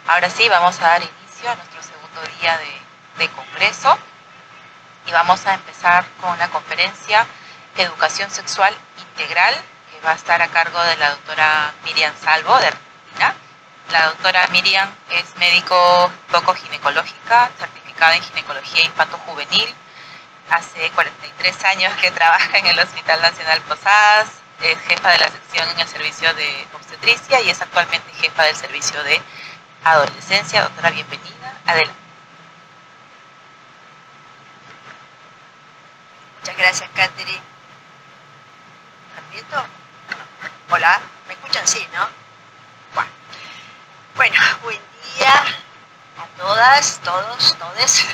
Ahora sí, vamos a dar inicio a nuestro segundo día de congreso y vamos a empezar con la conferencia Educación Sexual Integral, que va a estar a cargo de la doctora Miriam Salvo, de Argentina. La doctora Miriam es médico ginecológica, certificada en ginecología infanto-juvenil. Hace 43 años que trabaja en el Hospital Nacional Posadas, es jefa de la sección en el servicio de obstetricia y es actualmente jefa del servicio de adolescencia. Doctora, bienvenida. Adelante. Muchas gracias, Catherine. ¿Están viendo? Hola, ¿me escuchan? Sí, ¿no? Bueno, buen día a todas, todos, todes.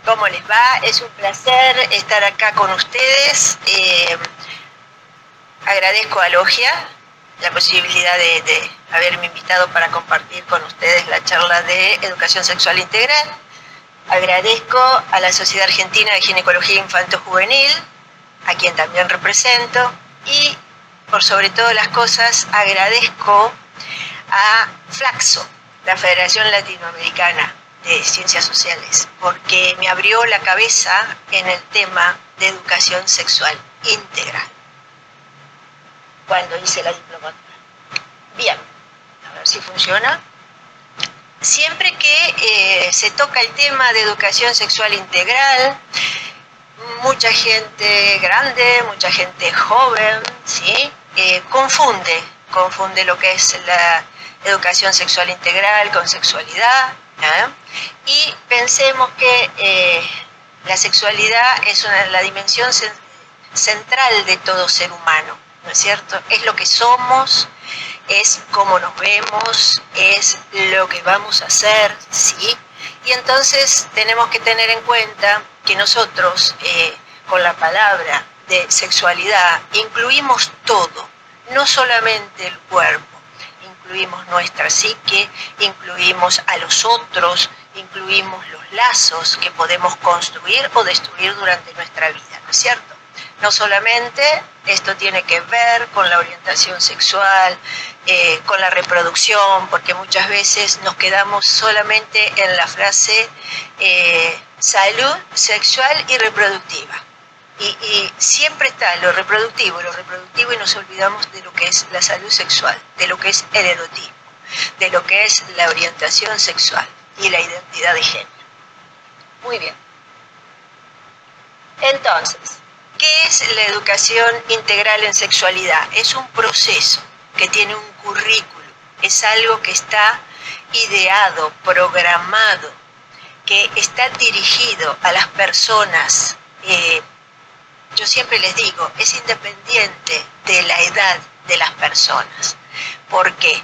¿Cómo les va? Es un placer estar acá con ustedes. Agradezco a Logia la posibilidad de haberme invitado para compartir con ustedes la charla de Educación Sexual Integral. Agradezco a la Sociedad Argentina de Ginecología Infanto-Juvenil, a quien también represento, y por sobre todas las cosas agradezco a Flaxo, la Federación Latinoamericana de Ciencias Sociales, porque me abrió la cabeza en el tema de educación sexual integral cuando hice la diplomatura. Bien, a ver si funciona. Siempre que se toca el tema de educación sexual integral, mucha gente grande, mucha gente joven, ¿sí? Confunde lo que es la educación sexual integral con sexualidad, ¿eh? Y pensemos que la sexualidad es la dimensión central de todo ser humano, ¿no es cierto? Es lo que somos, es cómo nos vemos, es lo que vamos a hacer, ¿sí? Y entonces tenemos que tener en cuenta que nosotros, con la palabra de sexualidad, incluimos todo, no solamente el cuerpo, incluimos nuestra psique, incluimos a los otros, incluimos los lazos que podemos construir o destruir durante nuestra vida, ¿no es cierto? No solamente esto tiene que ver con la orientación sexual, con la reproducción, porque muchas veces nos quedamos solamente en la frase salud sexual y reproductiva. Y siempre está lo reproductivo y nos olvidamos de lo que es la salud sexual, de lo que es el erotismo, de lo que es la orientación sexual y la identidad de género. Muy bien. Entonces, ¿qué es la educación integral en sexualidad? Es un proceso que tiene un currículo, es algo que está ideado, programado, que está dirigido a las personas. Yo siempre les digo, es independiente de la edad de las personas. ¿Por qué?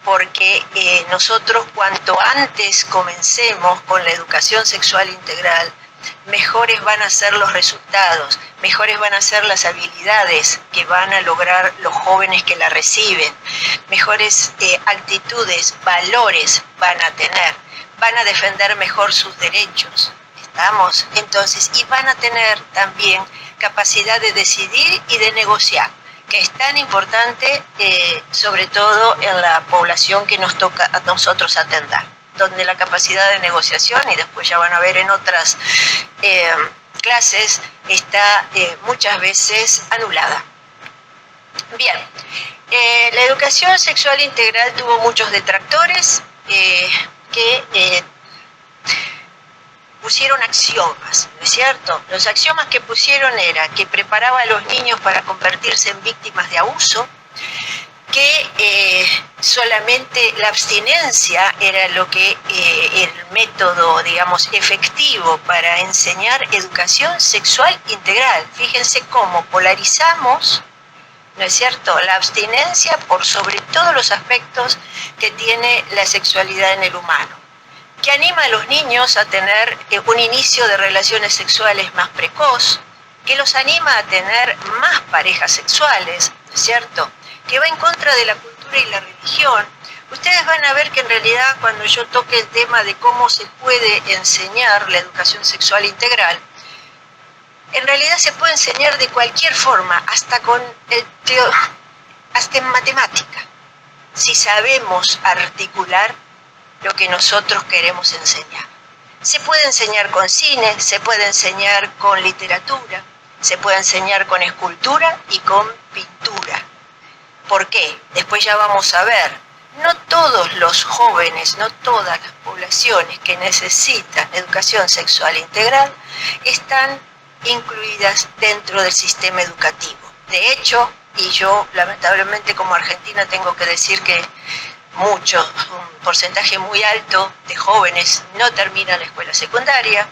Porque nosotros cuanto antes comencemos con la educación sexual integral, mejores van a ser los resultados, mejores van a ser las habilidades que van a lograr los jóvenes que la reciben, mejores actitudes, valores van a tener, van a defender mejor sus derechos, ¿estamos? Entonces, y van a tener también capacidad de decidir y de negociar, que es tan importante, sobre todo en la población que nos toca a nosotros atender, donde la capacidad de negociación, y después ya van a ver en otras clases, está muchas veces anulada. Bien, la educación sexual integral tuvo muchos detractores que pusieron axiomas, ¿no es cierto? Los axiomas que pusieron era que preparaba a los niños para convertirse en víctimas de abuso, que solamente la abstinencia era lo que el método, digamos, efectivo para enseñar educación sexual integral. Fíjense cómo polarizamos, ¿no es cierto?, la abstinencia por sobre todos los aspectos que tiene la sexualidad en el humano, que anima a los niños a tener un inicio de relaciones sexuales más precoz, que los anima a tener más parejas sexuales, ¿no es cierto?, que va en contra de la cultura y la religión. Ustedes van a ver que en realidad cuando yo toque el tema de cómo se puede enseñar la educación sexual integral, en realidad se puede enseñar de cualquier forma, hasta en matemática, si sabemos articular lo que nosotros queremos enseñar. Se puede enseñar con cine, se puede enseñar con literatura, se puede enseñar con escultura y con pintura. ¿Por qué? Después ya vamos a ver. No todos los jóvenes, no todas las poblaciones que necesitan educación sexual integral están incluidas dentro del sistema educativo. De hecho, y yo lamentablemente como argentina tengo que decir que un porcentaje muy alto de jóvenes no terminan la escuela secundaria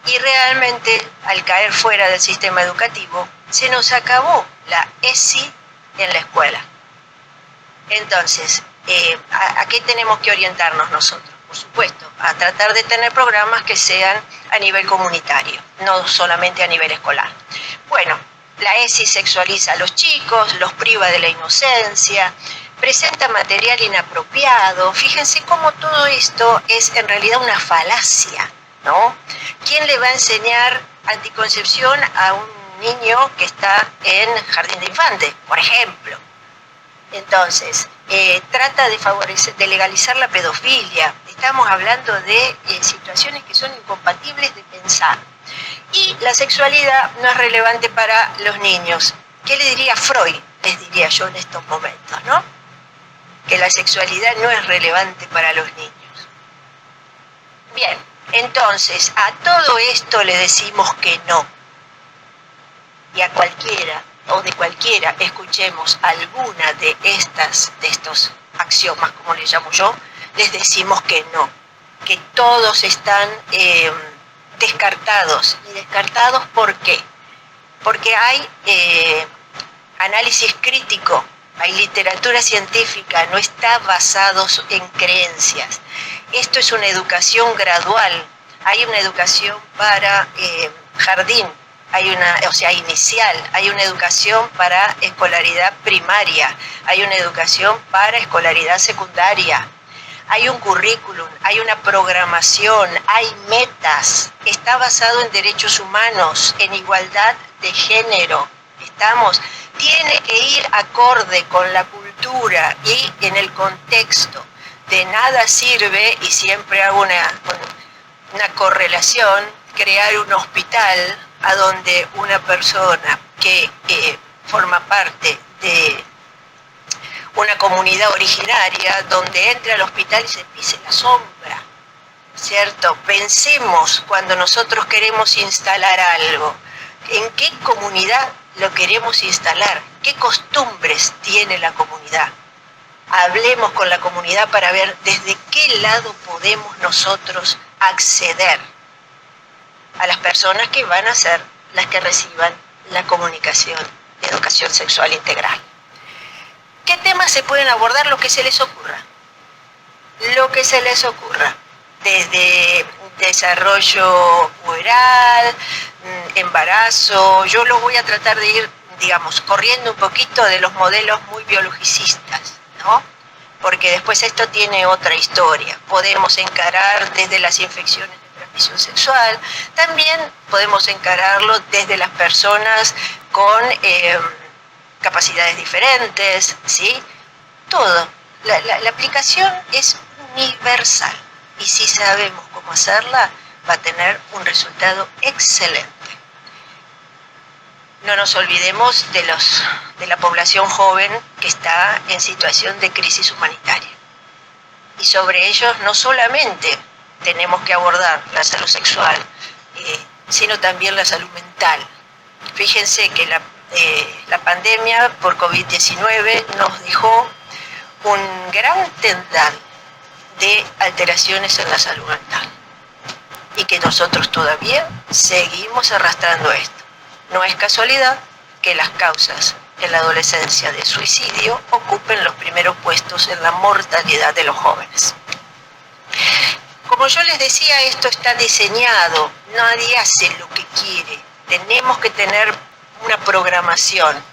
y realmente al caer fuera del sistema educativo se nos acabó la ESI en la escuela. Entonces, ¿a qué tenemos que orientarnos nosotros? Por supuesto, a tratar de tener programas que sean a nivel comunitario, no solamente a nivel escolar. Bueno, la ESI sexualiza a los chicos, los priva de la inocencia, presenta material inapropiado. Fíjense cómo todo esto es en realidad una falacia, ¿no? ¿Quién le va a enseñar anticoncepción a un niño que está en jardín de infantes, por ejemplo? Entonces, trata de legalizar la pedofilia. Estamos hablando de situaciones que son incompatibles de pensar. Y la sexualidad no es relevante para los niños. ¿Qué le diría Freud? Les diría yo en estos momentos, ¿no? Que la sexualidad no es relevante para los niños. Bien, entonces, a todo esto le decimos que no. Y a cualquiera, o de cualquiera, escuchemos alguna de estos axiomas, como le llamo yo, les decimos que no, que todos están descartados. ¿Y descartados por qué? Porque hay análisis crítico, hay literatura científica, no está basado en creencias. Esto es una educación gradual, hay una educación para jardín, inicial, hay una educación para escolaridad primaria, hay una educación para escolaridad secundaria, hay un currículum, hay una programación, hay metas, está basado en derechos humanos, en igualdad de género, tiene que ir acorde con la cultura y en el contexto. De nada sirve, y siempre hago una correlación, crear un hospital a donde una persona que forma parte de una comunidad originaria, donde entre al hospital y se pise la sombra, ¿cierto? Pensemos cuando nosotros queremos instalar algo, ¿en qué comunidad lo queremos instalar? ¿Qué costumbres tiene la comunidad? Hablemos con la comunidad para ver desde qué lado podemos nosotros acceder a las personas que van a ser las que reciban la comunicación de educación sexual integral. ¿Qué temas se pueden abordar? Lo que se les ocurra. Lo que se les ocurra. Desde desarrollo puberal, embarazo. Yo los voy a tratar de ir, corriendo un poquito de los modelos muy biologicistas, ¿no? Porque después esto tiene otra historia. Podemos encarar desde las infecciones de transmisión sexual, también podemos encararlo desde las personas con capacidades diferentes, ¿sí? Todo. La aplicación es universal y si sabemos cómo hacerla, va a tener un resultado excelente. No nos olvidemos de la población joven que está en situación de crisis humanitaria. Y sobre ellos no solamente tenemos que abordar la salud sexual, sino también la salud mental. Fíjense que la pandemia por COVID-19 nos dejó un gran tendal de alteraciones en la salud mental y que nosotros todavía seguimos arrastrando esto. No es casualidad que las causas en la adolescencia de suicidio ocupen los primeros puestos en la mortalidad de los jóvenes. Como yo les decía, esto está diseñado, nadie hace lo que quiere, tenemos que tener una programación.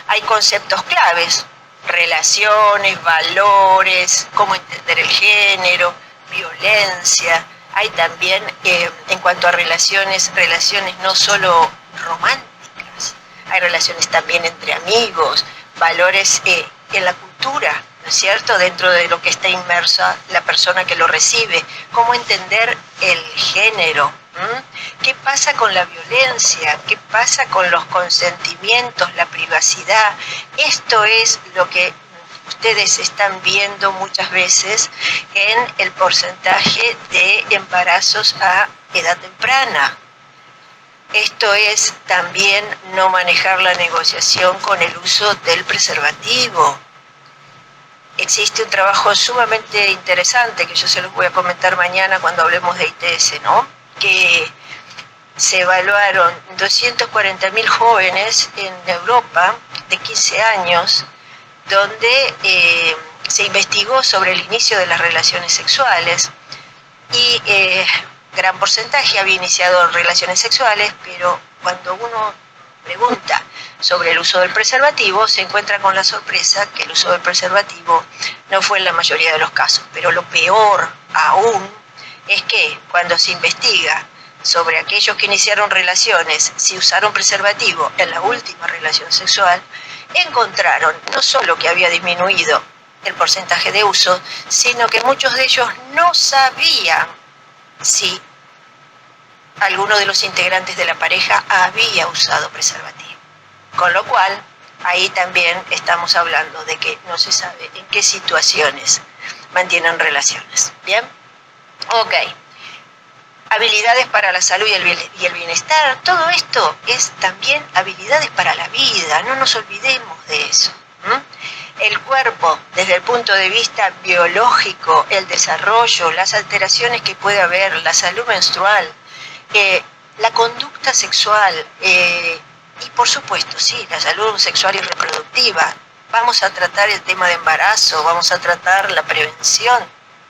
Hay conceptos claves, relaciones, valores, cómo entender el género, violencia. Hay también, en cuanto a relaciones no solo románticas, hay relaciones también entre amigos, valores en la cultura, ¿no es cierto?, dentro de lo que está inmersa la persona que lo recibe. Cómo entender el género. ¿Qué pasa con la violencia? ¿Qué pasa con los consentimientos, la privacidad? Esto es lo que ustedes están viendo muchas veces en el porcentaje de embarazos a edad temprana. Esto es también no manejar la negociación con el uso del preservativo. Existe un trabajo sumamente interesante que yo se los voy a comentar mañana cuando hablemos de ITS, ¿no?, que se evaluaron 240.000 jóvenes en Europa de 15 años, donde se investigó sobre el inicio de las relaciones sexuales y gran porcentaje había iniciado relaciones sexuales, pero cuando uno pregunta sobre el uso del preservativo, se encuentra con la sorpresa que el uso del preservativo no fue en la mayoría de los casos. Pero lo peor aún es que cuando se investiga sobre aquellos que iniciaron relaciones, si usaron preservativo en la última relación sexual, encontraron no solo que había disminuido el porcentaje de uso, sino que muchos de ellos no sabían si alguno de los integrantes de la pareja había usado preservativo. Con lo cual, ahí también estamos hablando de que no se sabe en qué situaciones mantienen relaciones. ¿Bien? Ok. Habilidades para la salud y el bienestar. Todo esto es también habilidades para la vida. No nos olvidemos de eso. El cuerpo, desde el punto de vista biológico, el desarrollo, las alteraciones que puede haber, la salud menstrual, la conducta sexual y por supuesto, sí, la salud sexual y reproductiva. Vamos a tratar el tema de embarazo, vamos a tratar la prevención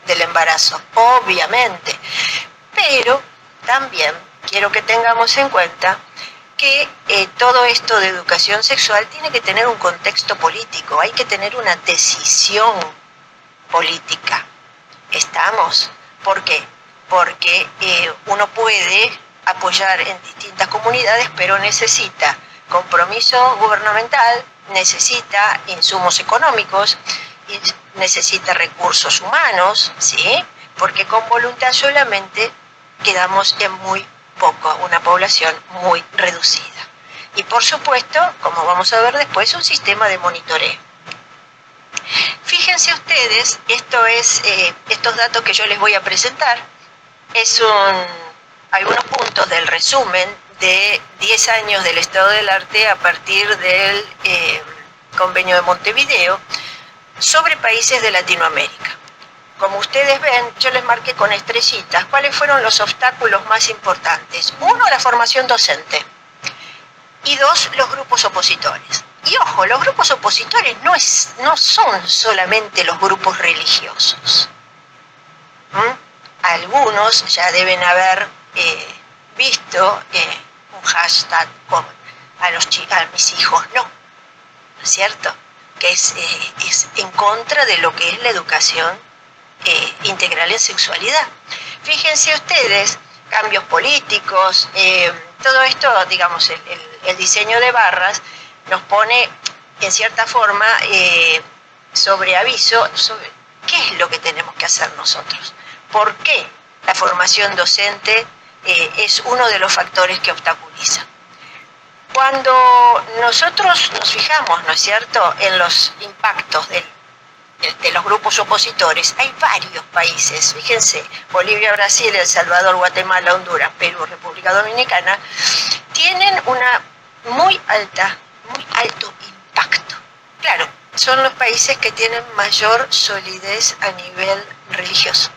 del embarazo, obviamente. Pero también quiero que tengamos en cuenta que todo esto de educación sexual tiene que tener un contexto político, hay que tener una decisión política. ¿Estamos? ¿Por qué? Porque uno puede apoyar en distintas comunidades, pero necesita compromiso gubernamental, necesita insumos económicos, necesita recursos humanos, ¿sí? Porque con voluntad solamente quedamos en muy poco, una población muy reducida. Y por supuesto, como vamos a ver después, un sistema de monitoreo. Fíjense ustedes, estos datos que yo les voy a presentar, algunos puntos del resumen de 10 años del estado del arte a partir del Convenio de Montevideo sobre países de Latinoamérica. Como ustedes ven, yo les marqué con estrellitas cuáles fueron los obstáculos más importantes. 1, la formación docente. Y 2, los grupos opositores. Y ojo, los grupos opositores no son solamente los grupos religiosos. Algunos ya deben haber visto un hashtag como a mis hijos no, ¿no es cierto? Que es en contra de lo que es la educación integral en sexualidad. Fíjense ustedes, cambios políticos, todo esto, digamos, el diseño de barras nos pone en cierta forma sobre aviso sobre qué es lo que tenemos que hacer nosotros. ¿Por qué la formación docente es uno de los factores que obstaculiza? Cuando nosotros nos fijamos, ¿no es cierto?, en los impactos de los grupos opositores, hay varios países, fíjense, Bolivia, Brasil, El Salvador, Guatemala, Honduras, Perú, República Dominicana, tienen una muy alto impacto. Claro, son los países que tienen mayor solidez a nivel religioso.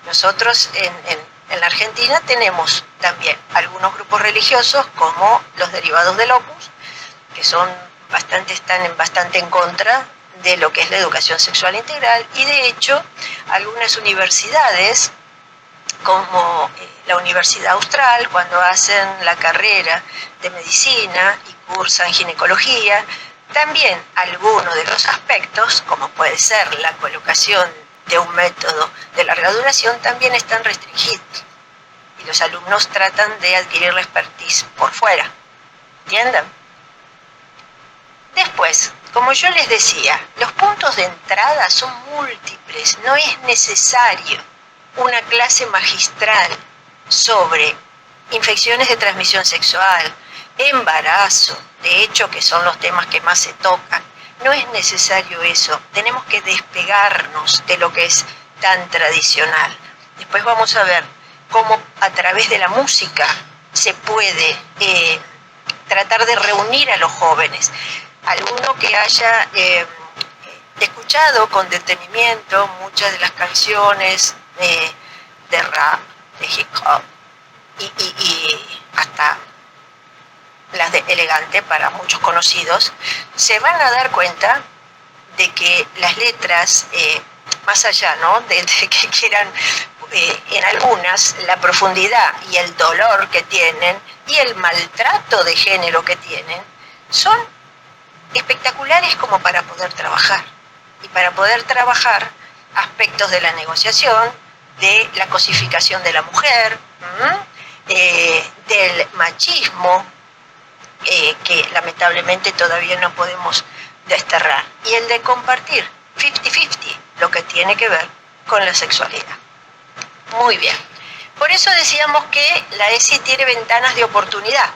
Nosotros en la Argentina tenemos también algunos grupos religiosos como los derivados del Opus, que están bastante en contra de lo que es la educación sexual integral, y de hecho algunas universidades como la Universidad Austral, cuando hacen la carrera de medicina y cursan ginecología, también algunos de los aspectos, como puede ser la colocación de un método de larga duración, también están restringidos y los alumnos tratan de adquirir la expertise por fuera. ¿Entienden? Después, como yo les decía, los puntos de entrada son múltiples. No es necesario una clase magistral sobre infecciones de transmisión sexual, embarazo, de hecho que son los temas que más se tocan. No es necesario eso. Tenemos que despegarnos de lo que es tan tradicional. Después vamos a ver cómo a través de la música se puede tratar de reunir a los jóvenes. Alguno que haya escuchado con detenimiento muchas de las canciones de rap, de hip hop y hasta las de elegante para muchos conocidos, se van a dar cuenta de que las letras, más allá, ¿no?, de que quieran en algunas la profundidad y el dolor que tienen y el maltrato de género que tienen, son espectaculares como para poder trabajar. Y para poder trabajar aspectos de la negociación, de la cosificación de la mujer, del machismo, que lamentablemente todavía no podemos desterrar, y el de compartir 50-50 lo que tiene que ver con la sexualidad. Muy bien. Por eso decíamos que la ESI tiene ventanas de oportunidad,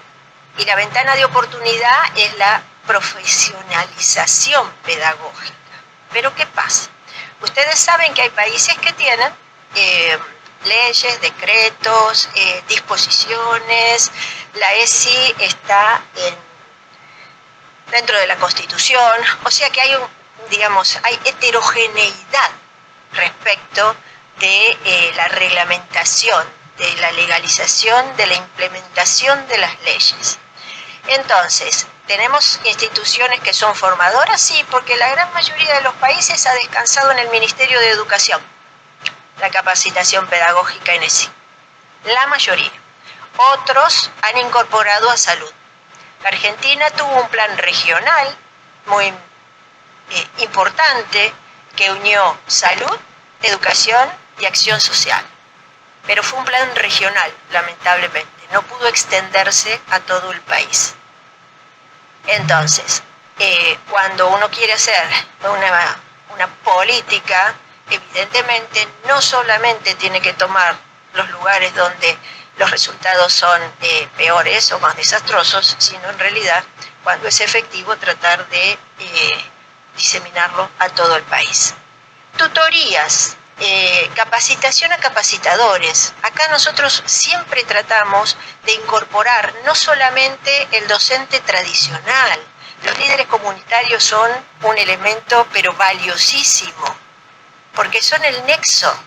y la ventana de oportunidad es la profesionalización pedagógica. Pero ¿qué pasa? Ustedes saben que hay países que tienen leyes, decretos, disposiciones. La ESI está dentro de la Constitución, o sea que hay hay heterogeneidad respecto de la reglamentación, de la legalización, de la implementación de las leyes. Entonces, ¿tenemos instituciones que son formadoras? Sí, porque la gran mayoría de los países ha descansado en el Ministerio de Educación la capacitación pedagógica en ESI. La mayoría. Otros han incorporado a salud. La Argentina tuvo un plan regional muy importante que unió salud, educación y acción social. Pero fue un plan regional, lamentablemente. No pudo extenderse a todo el país. Entonces, cuando uno quiere hacer una política, evidentemente no solamente tiene que tomar los lugares donde los resultados son peores o más desastrosos, sino en realidad, cuando es efectivo, tratar de diseminarlo a todo el país. Tutorías, capacitación a capacitadores. Acá nosotros siempre tratamos de incorporar no solamente el docente tradicional. Los líderes comunitarios son un elemento pero valiosísimo, porque son el nexo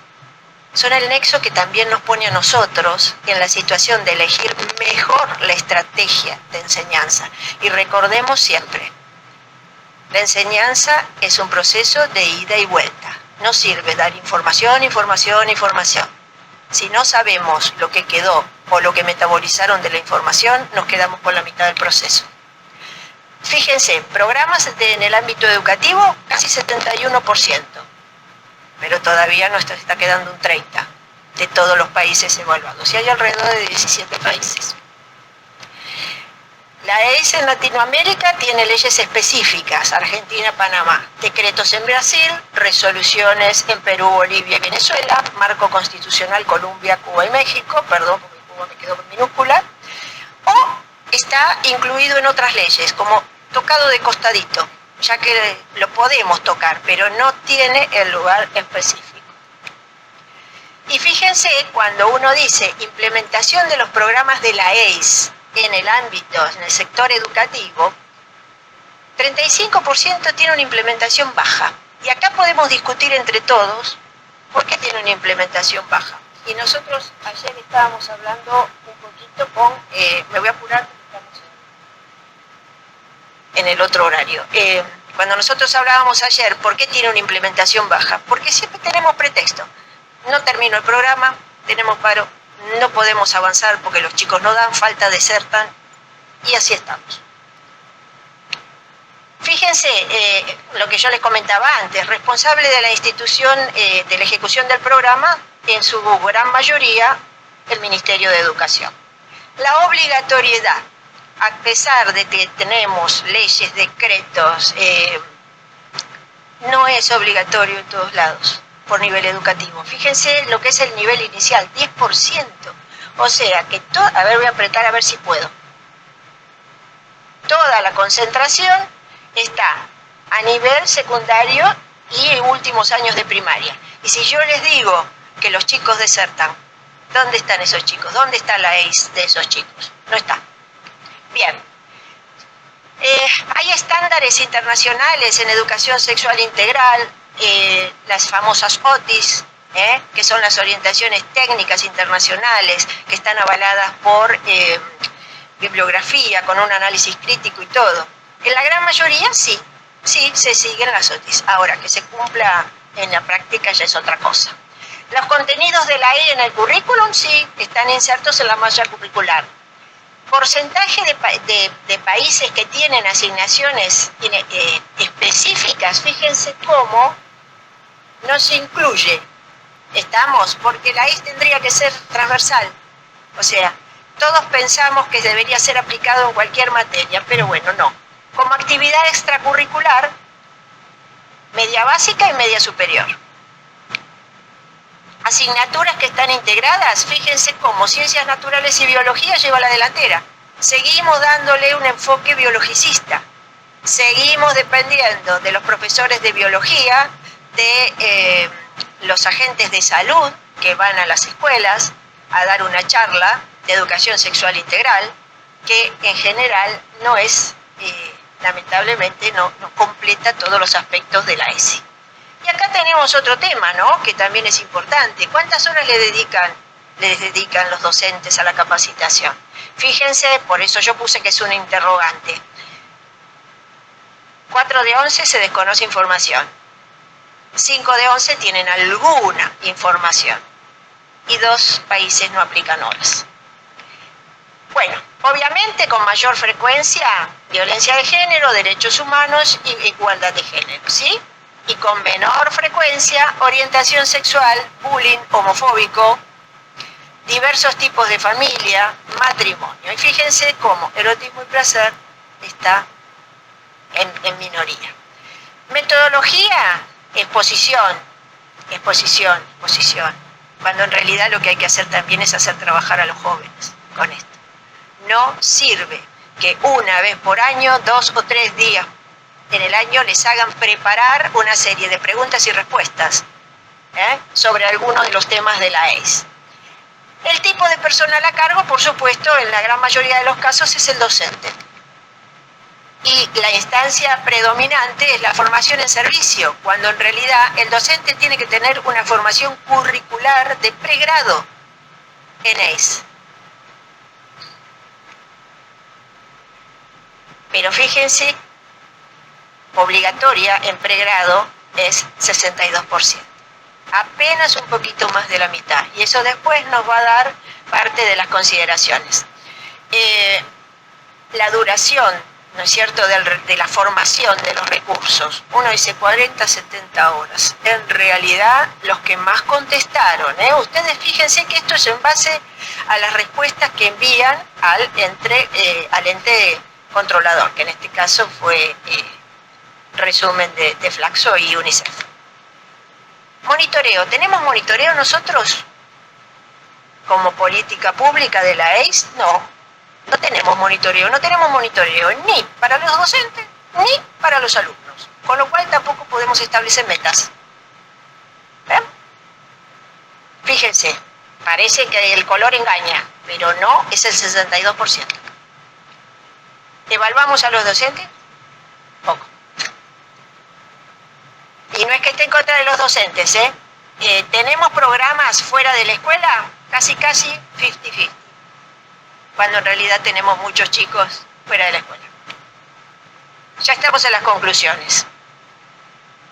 que también nos pone a nosotros en la situación de elegir mejor la estrategia de enseñanza. Y recordemos siempre, la enseñanza es un proceso de ida y vuelta. No sirve dar información. Si no sabemos lo que quedó o lo que metabolizaron de la información, nos quedamos con la mitad del proceso. Fíjense, programas en el ámbito educativo, casi 71%, pero todavía nos está quedando un 30% de todos los países evaluados, y hay alrededor de 17 países. La ESI en Latinoamérica tiene leyes específicas, Argentina, Panamá, decretos en Brasil, resoluciones en Perú, Bolivia y Venezuela, marco constitucional Colombia, Cuba y México, perdón, porque Cuba me quedó con minúscula, o está incluido en otras leyes, como tocado de costadito, ya que lo podemos tocar, pero no tiene el lugar específico. Y fíjense, cuando uno dice implementación de los programas de la EIS en el ámbito, en el sector educativo, 35% tiene una implementación baja. Y acá podemos discutir entre todos por qué tiene una implementación baja. Y nosotros ayer estábamos hablando un poquito con, me voy a apurar porque estamos en el otro horario. Cuando nosotros hablábamos ayer, ¿por qué tiene una implementación baja? Porque siempre tenemos pretexto. No termino el programa, tenemos paro, no podemos avanzar porque los chicos no dan, falta desertan, y así estamos. Fíjense lo que yo les comentaba antes, responsable de la institución de la ejecución del programa, en su gran mayoría, el Ministerio de Educación. La obligatoriedad, a pesar de que tenemos leyes, decretos, no es obligatorio en todos lados por nivel educativo. Fíjense lo que es el nivel inicial, 10%. O sea que a ver, voy a apretar a ver si puedo. Toda la concentración está a nivel secundario y últimos años de primaria. Y si yo les digo que los chicos desertan, ¿dónde están esos chicos? ¿Dónde está la ACE de esos chicos? No está. Bien. Hay estándares internacionales en educación sexual integral, las famosas OTIS, que son las orientaciones técnicas internacionales, que están avaladas por bibliografía, con un análisis crítico y todo. En la gran mayoría sí se siguen las OTIS. Ahora, que se cumpla en la práctica ya es otra cosa. Los contenidos de la E en el currículum sí están insertos en la malla curricular. Porcentaje de países que tienen asignaciones específicas, fíjense cómo no se incluye. Estamos, porque la E tendría que ser transversal. O sea, todos pensamos que debería ser aplicado en cualquier materia, pero bueno, no. Como actividad extracurricular, media básica y media superior. Asignaturas que están integradas, fíjense cómo Ciencias Naturales y Biología lleva la delantera. Seguimos dándole un enfoque biologicista. Seguimos dependiendo de los profesores de biología, de los agentes de salud que van a las escuelas a dar una charla de educación sexual integral, que en general no es, lamentablemente, no completa todos los aspectos de la ESI. Y acá tenemos otro tema, ¿no?, que también es importante. ¿Cuántas horas les dedican los docentes a la capacitación? Fíjense, por eso yo puse que es una interrogante. 4 de 11 se desconoce información. 5 de 11 tienen alguna información. Y 2 países no aplican horas. Bueno, obviamente con mayor frecuencia, violencia de género, derechos humanos y igualdad de género, ¿sí? Y con menor frecuencia, orientación sexual, bullying homofóbico, diversos tipos de familia, matrimonio. Y fíjense cómo erotismo y placer está en minoría. Metodología, exposición, cuando en realidad lo que hay que hacer también es hacer trabajar a los jóvenes con esto. No sirve que una vez por año, 2 o 3 días en el año les hagan preparar una serie de preguntas y respuestas sobre algunos de los temas de la ACE. El tipo de personal a cargo, por supuesto, en la gran mayoría de los casos es el docente. Y la instancia predominante es la formación en servicio, cuando en realidad el docente tiene que tener una formación curricular de pregrado en ACE. Pero fíjense, obligatoria en pregrado es 62%. Apenas un poquito más de la mitad. Y eso después nos va a dar parte de las consideraciones. La duración, ¿no es cierto?, de la formación de los recursos. Uno dice 40, 70 horas. En realidad, los que más contestaron, ustedes fíjense que esto es en base a las respuestas que envían al ente controlador, que en este caso fue resumen de Flaxo y UNICEF. Monitoreo. ¿Tenemos monitoreo nosotros como política pública de la ACE? No tenemos monitoreo. No tenemos monitoreo ni para los docentes ni para los alumnos. Con lo cual tampoco podemos establecer metas. ¿Ven? Fíjense, parece que el color engaña, pero no es el 62%. ¿Evaluamos a los docentes? Poco. Y no es que esté en contra de los docentes, tenemos programas fuera de la escuela, casi 50-50, cuando en realidad tenemos muchos chicos fuera de la escuela. Ya estamos en las conclusiones.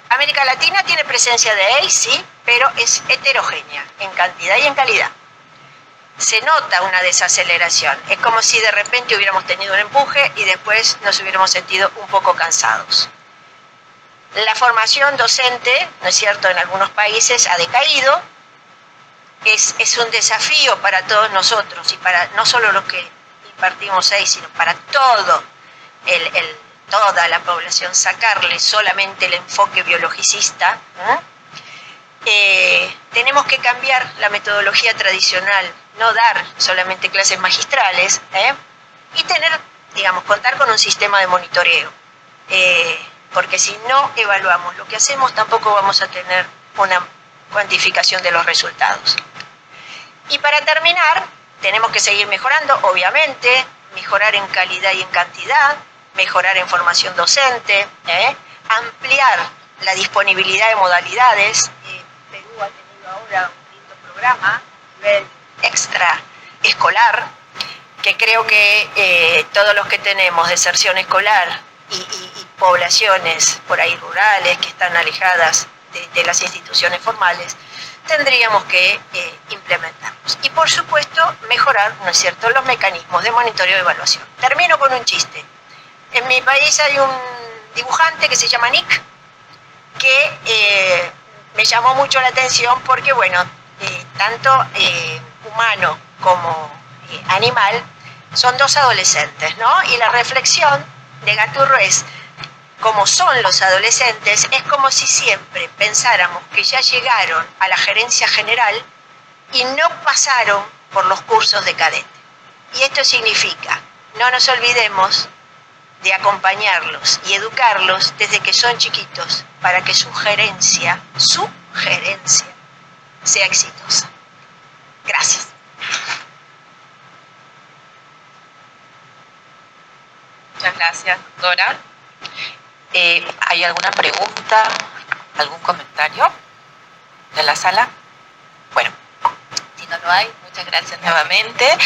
América Latina tiene presencia de ACE, sí, pero es heterogénea en cantidad y en calidad. Se nota una desaceleración, es como si de repente hubiéramos tenido un empuje y después nos hubiéramos sentido un poco cansados. La formación docente, ¿no es cierto?, en algunos países ha decaído. Es un desafío para todos nosotros y para no solo los que impartimos ACE, sino para todo toda la población, sacarle solamente el enfoque biologicista, tenemos que cambiar la metodología tradicional, no dar solamente clases magistrales, y tener, digamos, contar con un sistema de monitoreo, porque si no evaluamos lo que hacemos, tampoco vamos a tener una cuantificación de los resultados. Y para terminar, tenemos que seguir mejorando, obviamente, mejorar en calidad y en cantidad, mejorar en formación docente, ampliar la disponibilidad de modalidades. Perú ha tenido ahora un lindo programa a nivel extraescolar, que creo que todos los que tenemos deserción escolar y poblaciones por ahí rurales que están alejadas de las instituciones formales, tendríamos que implementarlos. Y por supuesto, mejorar, ¿no es cierto?, los mecanismos de monitoreo y evaluación. Termino con un chiste. En mi país hay un dibujante que se llama Nick, que me llamó mucho la atención porque, bueno, tanto humano como animal son dos adolescentes, ¿no? Y la reflexión de Gaturro es: como son los adolescentes, es como si siempre pensáramos que ya llegaron a la gerencia general y no pasaron por los cursos de cadete. Y esto significa, no nos olvidemos de acompañarlos y educarlos desde que son chiquitos para que su gerencia sea exitosa. Gracias. Muchas gracias, doctora. ¿Hay alguna pregunta, algún comentario de la sala? Bueno, si no lo hay, muchas gracias nuevamente.